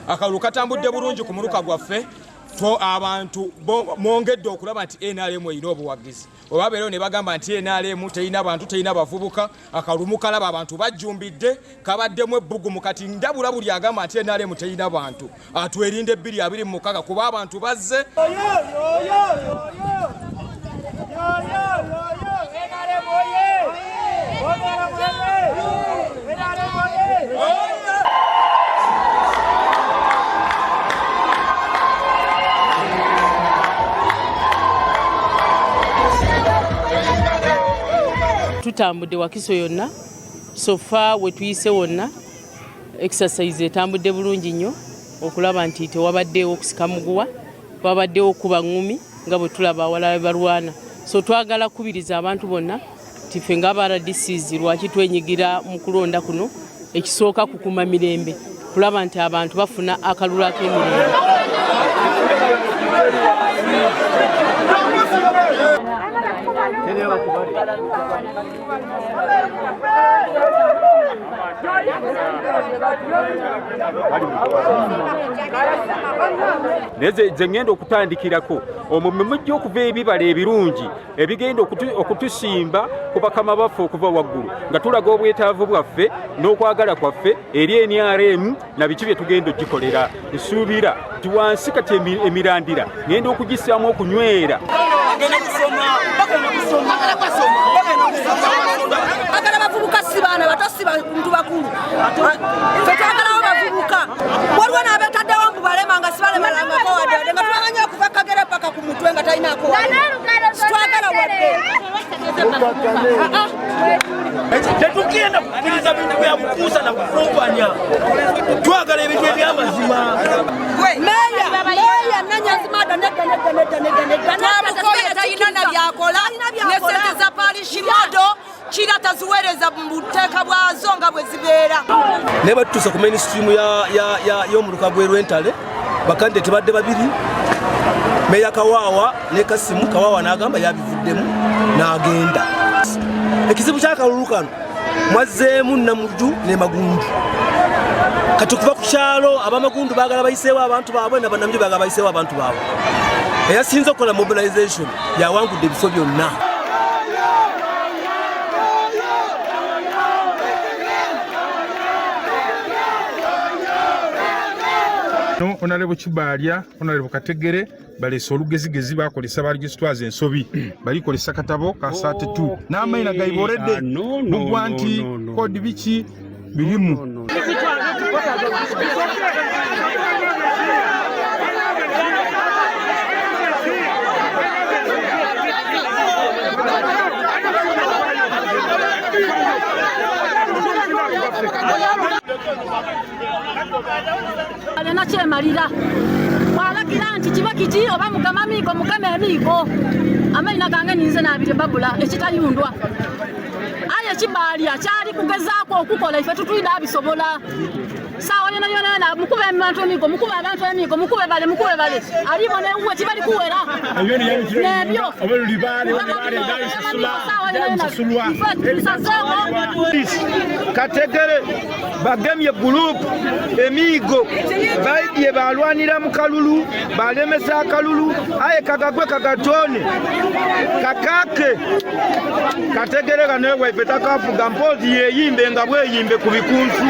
akalulu katambudde bulungi ku muluka gwaffe abantu mwongedde okulaba nti NRM erina obuwagizi oba beero ne bagamba nti NRM terina bantu terina bavubuka akalumu kalaba abantu bajjumbidde kabaddemu ebbugumu kati ndabula buli agamba nti NRM terina bantu atwerinde 2026 kuba abantu bazze tutambudde wakiso yonna sofa we tuyise wonna exercise etambudde bulungi nnyo okulaba nti tewabaddeyo okusika muguwa wabaddeyo okuba ngumi nga bwe tulaba awalala balwana so twagala kubiriza abantu bonna tife nga RDCs lwaki twenyigira mu kulonda kuno ekisooka kukuma mirembe kulaba nti abantu bafuna akalulu ak'emirembe. Neze ngenda okutandikirako omwo mujja okuva ebibala ebirungi ebigenda okutusimba ku bakama baffe okuva waggulu nga tulaga obwetaavu bwaffe n'okwagala kwaffe eri NRM na biki bye tugenda okugikolera nsuubira nti wansi kati emirandira ngenda okugisaamu okunywera agala bavubuka si baana bato si bantu bakulu ffe twagalawo bavubuka waliwo n'abetaddewo mbu balema nga si balemalangako wadde nga tubaganya okuva kagere paka ku mutwe nga talinaako twagala wadde tetugenda kukiriza bintu bya bukuusa na kukumpanya twagala ebintu ebyamazima meya nanyazimada nedda talina nabyakola nesente za parishi modo kira taziweereza mu buteeka bwazo nga bwe zibeera naye batutuusa ku mainstream y'omuluka gwe Lwentale bakande tebadde babiri meya Kawaawa ne Kasimu Kawaawa n'agamba yabivuddemu n'agenda ekizibu ky'akalulu kano mwazzeemu Namuju ne Magundu kati okuva ku kyalo abamagundu baagala bayiseewo abantu baabwe na Bannamujju baagala bayiseewo abantu baabwe eyasinze okukola mobilization yawangudde ebifo byonna. Honorable Kibalya, Honorable Kategere, balese olugezigezi bakolesa baregistrars ensobi balikolesa katabo ka 32 n'amayina gayiboredde mugwa nti kodi biki birimu alena kyemalira walagira nti kiba kiti oba mugama amiigo mugama emiigo amayina gange ninze n'abiri babula ekitayundwa aye Kibalya kyali kugezaako okukola ife tutuyina abisobola sawa yona mukube abantu emiigo mukube abantu emiigo mukube bale alibo newe kibali kuwera nebyo Kategere bagemye group emiigo baidye balwanira mu kalulu balemesa akalulu aye kagagwe kagatone kakake Kategere kanewe petakafuga mpozi yeyimbe nga bweyimbe ku bikunsu.